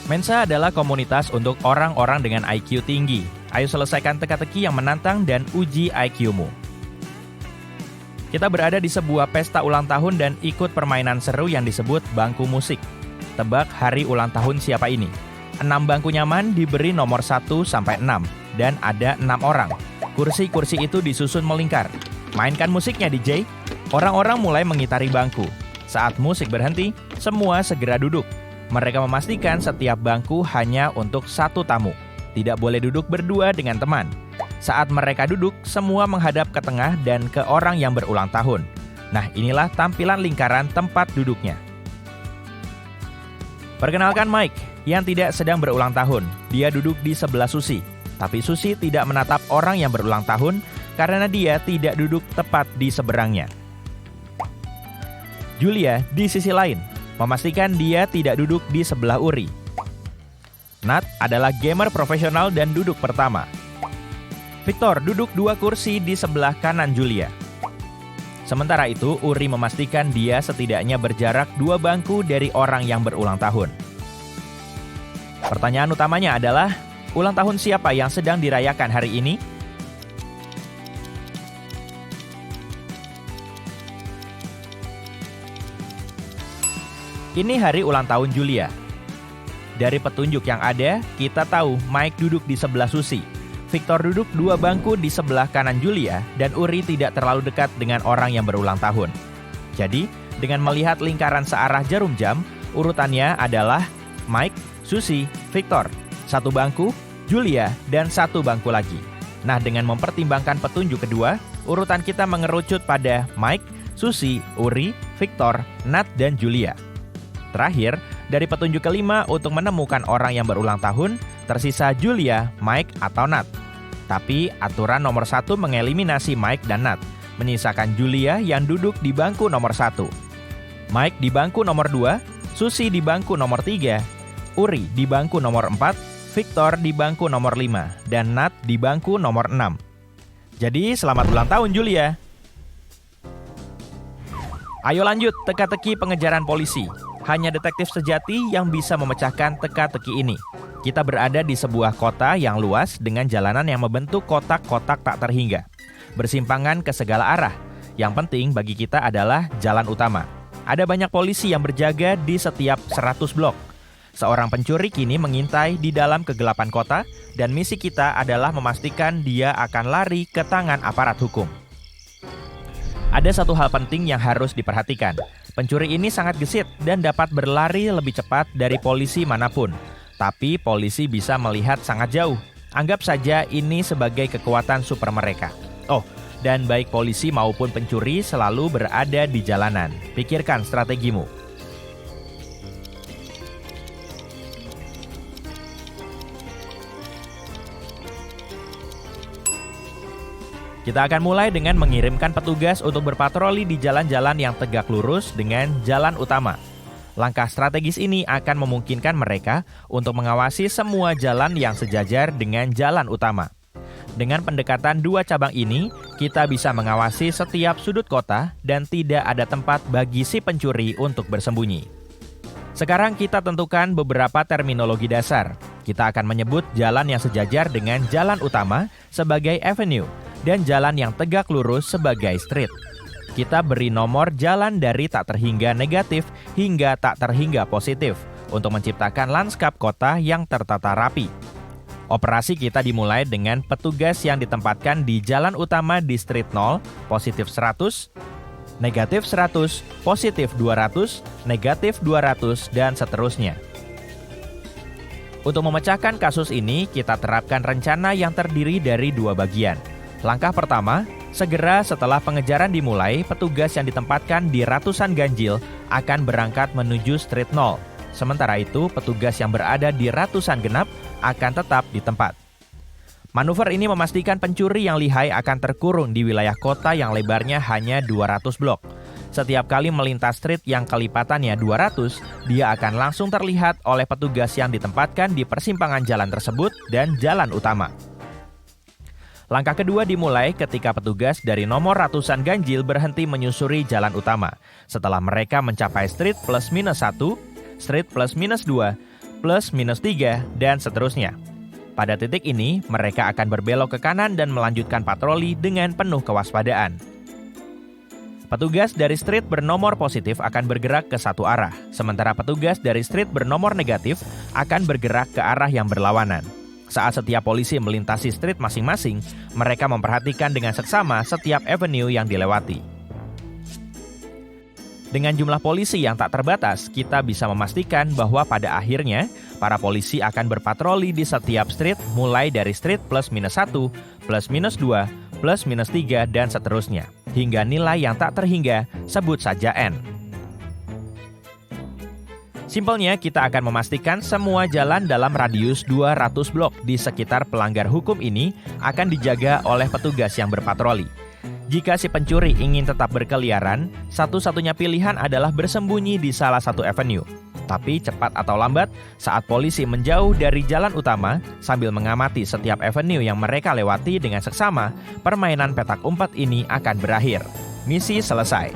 Mensa adalah komunitas untuk orang-orang dengan IQ tinggi. Ayo selesaikan teka-teki yang menantang dan uji IQ-mu. Kita berada di sebuah pesta ulang tahun dan ikut permainan seru yang disebut bangku musik. Tebak hari ulang tahun siapa ini? 6 bangku nyaman diberi nomor 1 sampai 6 dan ada 6 orang. Kursi-kursi itu disusun melingkar. Mainkan musiknya DJ. Orang-orang mulai mengitari bangku. Saat musik berhenti, semua segera duduk. Mereka memastikan setiap bangku hanya untuk satu tamu. Tidak boleh duduk berdua dengan teman. Saat mereka duduk, semua menghadap ke tengah dan ke orang yang berulang tahun. Nah, inilah tampilan lingkaran tempat duduknya. Perkenalkan Mike, yang tidak sedang berulang tahun. Dia duduk di sebelah Susi. Tapi Susi tidak menatap orang yang berulang tahun karena dia tidak duduk tepat di seberangnya. Julia di sisi lain, memastikan dia tidak duduk di sebelah Uri. Nat adalah gamer profesional dan duduk pertama. Victor duduk 2 kursi di sebelah kanan Julia. Sementara itu, Uri memastikan dia setidaknya berjarak 2 bangku dari orang yang berulang tahun. Pertanyaan utamanya adalah, ulang tahun siapa yang sedang dirayakan hari ini? Ini hari ulang tahun Julia. Dari petunjuk yang ada, kita tahu Mike duduk di sebelah Susi. Victor duduk 2 bangku di sebelah kanan Julia, dan Uri tidak terlalu dekat dengan orang yang berulang tahun. Jadi, dengan melihat lingkaran searah jarum jam, urutannya adalah Mike, Susi, Victor. 1 bangku, Julia, dan 1 bangku lagi. Nah, dengan mempertimbangkan petunjuk kedua, urutan kita mengerucut pada Mike, Susi, Uri, Victor, Nat, dan Julia. Terakhir, dari petunjuk kelima untuk menemukan orang yang berulang tahun, tersisa Julia, Mike, atau Nat. Tapi aturan nomor 1 mengeliminasi Mike dan Nat, menyisakan Julia yang duduk di bangku nomor 1. Mike di bangku nomor 2, Susi di bangku nomor 3, Uri di bangku nomor 4, Victor di bangku nomor 5, dan Nat di bangku nomor 6. Jadi, selamat ulang tahun Julia! Ayo lanjut teka-teki pengejaran polisi. Hanya detektif sejati yang bisa memecahkan teka-teki ini. Kita berada di sebuah kota yang luas dengan jalanan yang membentuk kotak-kotak tak terhingga. Bersimpangan ke segala arah. Yang penting bagi kita adalah jalan utama. Ada banyak polisi yang berjaga di setiap 100 blok. Seorang pencuri kini mengintai di dalam kegelapan kota dan misi kita adalah memastikan dia akan lari ke tangan aparat hukum. Ada satu hal penting yang harus diperhatikan. Pencuri ini sangat gesit dan dapat berlari lebih cepat dari polisi manapun. Tapi polisi bisa melihat sangat jauh. Anggap saja ini sebagai kekuatan super mereka. Oh, dan baik polisi maupun pencuri selalu berada di jalanan. Pikirkan strategimu. Kita akan mulai dengan mengirimkan petugas untuk berpatroli di jalan-jalan yang tegak lurus dengan jalan utama. Langkah strategis ini akan memungkinkan mereka untuk mengawasi semua jalan yang sejajar dengan jalan utama. Dengan pendekatan 2 cabang ini, kita bisa mengawasi setiap sudut kota dan tidak ada tempat bagi si pencuri untuk bersembunyi. Sekarang kita tentukan beberapa terminologi dasar. Kita akan menyebut jalan yang sejajar dengan jalan utama sebagai avenue, dan jalan yang tegak lurus sebagai street. Kita beri nomor jalan dari tak terhingga negatif hingga tak terhingga positif untuk menciptakan lanskap kota yang tertata rapi. Operasi kita dimulai dengan petugas yang ditempatkan di jalan utama di street 0, positif 100, negatif 100, positif 200, negatif 200, dan seterusnya. Untuk memecahkan kasus ini, kita terapkan rencana yang terdiri dari 2 bagian. Langkah pertama, segera setelah pengejaran dimulai, petugas yang ditempatkan di ratusan ganjil akan berangkat menuju street 0. Sementara itu, petugas yang berada di ratusan genap akan tetap di tempat. Manuver ini memastikan pencuri yang lihai akan terkurung di wilayah kota yang lebarnya hanya 200 blok. Setiap kali melintas street yang kelipatannya 200, dia akan langsung terlihat oleh petugas yang ditempatkan di persimpangan jalan tersebut dan jalan utama. Langkah kedua dimulai ketika petugas dari nomor ratusan ganjil berhenti menyusuri jalan utama. Setelah mereka mencapai street plus minus 1, street plus minus 2, plus minus 3, dan seterusnya. Pada titik ini, mereka akan berbelok ke kanan dan melanjutkan patroli dengan penuh kewaspadaan. Petugas dari street bernomor positif akan bergerak ke satu arah, sementara petugas dari street bernomor negatif akan bergerak ke arah yang berlawanan. Saat setiap polisi melintasi street masing-masing, mereka memperhatikan dengan seksama setiap avenue yang dilewati. Dengan jumlah polisi yang tak terbatas, kita bisa memastikan bahwa pada akhirnya, para polisi akan berpatroli di setiap street mulai dari street plus minus 1, plus minus 2, plus minus 3, dan seterusnya. Hingga nilai yang tak terhingga, sebut saja N. Simpelnya, kita akan memastikan semua jalan dalam radius 200 blok di sekitar pelanggar hukum ini akan dijaga oleh petugas yang berpatroli. Jika si pencuri ingin tetap berkeliaran, satu-satunya pilihan adalah bersembunyi di salah satu avenue. Tapi cepat atau lambat, saat polisi menjauh dari jalan utama sambil mengamati setiap avenue yang mereka lewati dengan seksama, permainan petak umpet ini akan berakhir. Misi selesai.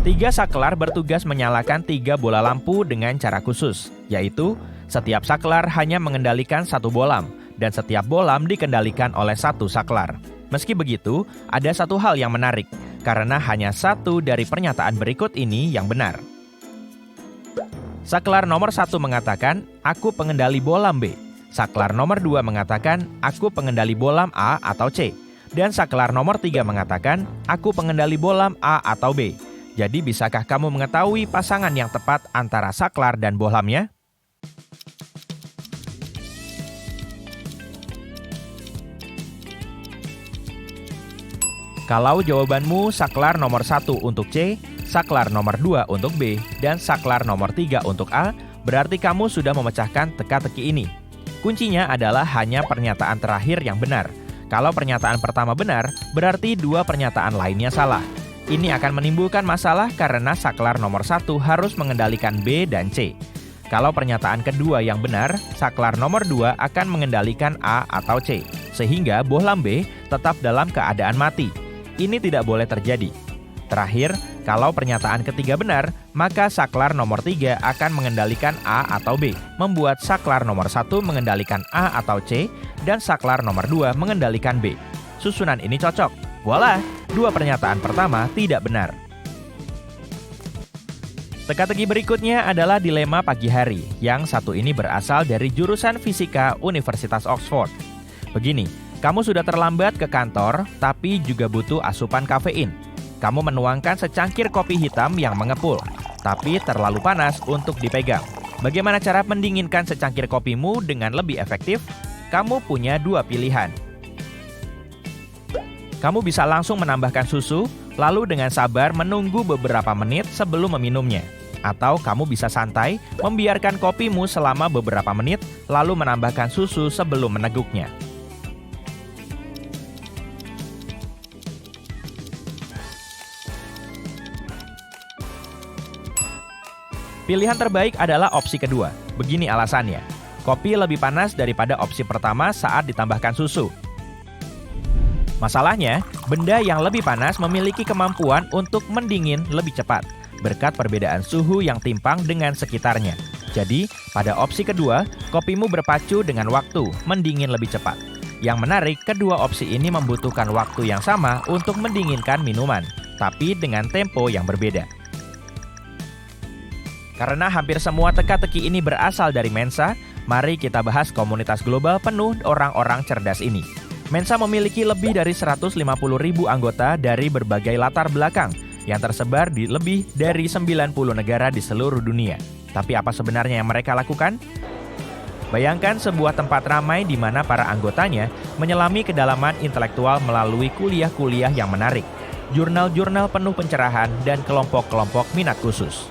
3 saklar bertugas menyalakan 3 bola lampu dengan cara khusus, yaitu setiap saklar hanya mengendalikan 1 bolam, dan setiap bolam dikendalikan oleh 1 saklar. Meski begitu, ada satu hal yang menarik, karena hanya satu dari pernyataan berikut ini yang benar. Saklar nomor 1 mengatakan, aku pengendali bolam B. Saklar nomor 2 mengatakan, aku pengendali bolam A atau C. Dan saklar nomor 3 mengatakan, aku pengendali bolam A atau B. Jadi bisakah kamu mengetahui pasangan yang tepat antara saklar dan bolamnya? Kalau jawabanmu saklar nomor 1 untuk C, saklar nomor 2 untuk B, dan saklar nomor 3 untuk A, berarti kamu sudah memecahkan teka-teki ini. Kuncinya adalah hanya pernyataan terakhir yang benar. Kalau pernyataan pertama benar, berarti 2 pernyataan lainnya salah. Ini akan menimbulkan masalah karena saklar nomor 1 harus mengendalikan B dan C. Kalau pernyataan kedua yang benar, saklar nomor 2 akan mengendalikan A atau C, sehingga bohlam B tetap dalam keadaan mati. Ini tidak boleh terjadi. Terakhir, kalau pernyataan ketiga benar, maka saklar nomor 3 akan mengendalikan A atau B, membuat saklar nomor 1 mengendalikan A atau C, dan saklar nomor 2 mengendalikan B. Susunan ini cocok. Voila, 2 pernyataan pertama tidak benar. Teka-teki berikutnya adalah dilema pagi hari, yang satu ini berasal dari jurusan Fisika Universitas Oxford. Begini, kamu sudah terlambat ke kantor, tapi juga butuh asupan kafein. Kamu menuangkan secangkir kopi hitam yang mengepul, tapi terlalu panas untuk dipegang. Bagaimana cara mendinginkan secangkir kopimu dengan lebih efektif? Kamu punya 2 pilihan. Kamu bisa langsung menambahkan susu, lalu dengan sabar menunggu beberapa menit sebelum meminumnya. Atau kamu bisa santai, membiarkan kopimu selama beberapa menit, lalu menambahkan susu sebelum meneguknya. Pilihan terbaik adalah opsi kedua. Begini alasannya. Kopi lebih panas daripada opsi pertama saat ditambahkan susu. Masalahnya, benda yang lebih panas memiliki kemampuan untuk mendingin lebih cepat, berkat perbedaan suhu yang timpang dengan sekitarnya. Jadi, pada opsi kedua, kopimu berpacu dengan waktu, mendingin lebih cepat. Yang menarik, kedua opsi ini membutuhkan waktu yang sama untuk mendinginkan minuman, tapi dengan tempo yang berbeda. Karena hampir semua teka-teki ini berasal dari Mensa, mari kita bahas komunitas global penuh orang-orang cerdas ini. Mensa memiliki lebih dari 150.000 anggota dari berbagai latar belakang yang tersebar di lebih dari 90 negara di seluruh dunia. Tapi apa sebenarnya yang mereka lakukan? Bayangkan sebuah tempat ramai di mana para anggotanya menyelami kedalaman intelektual melalui kuliah-kuliah yang menarik, jurnal-jurnal penuh pencerahan, dan kelompok-kelompok minat khusus.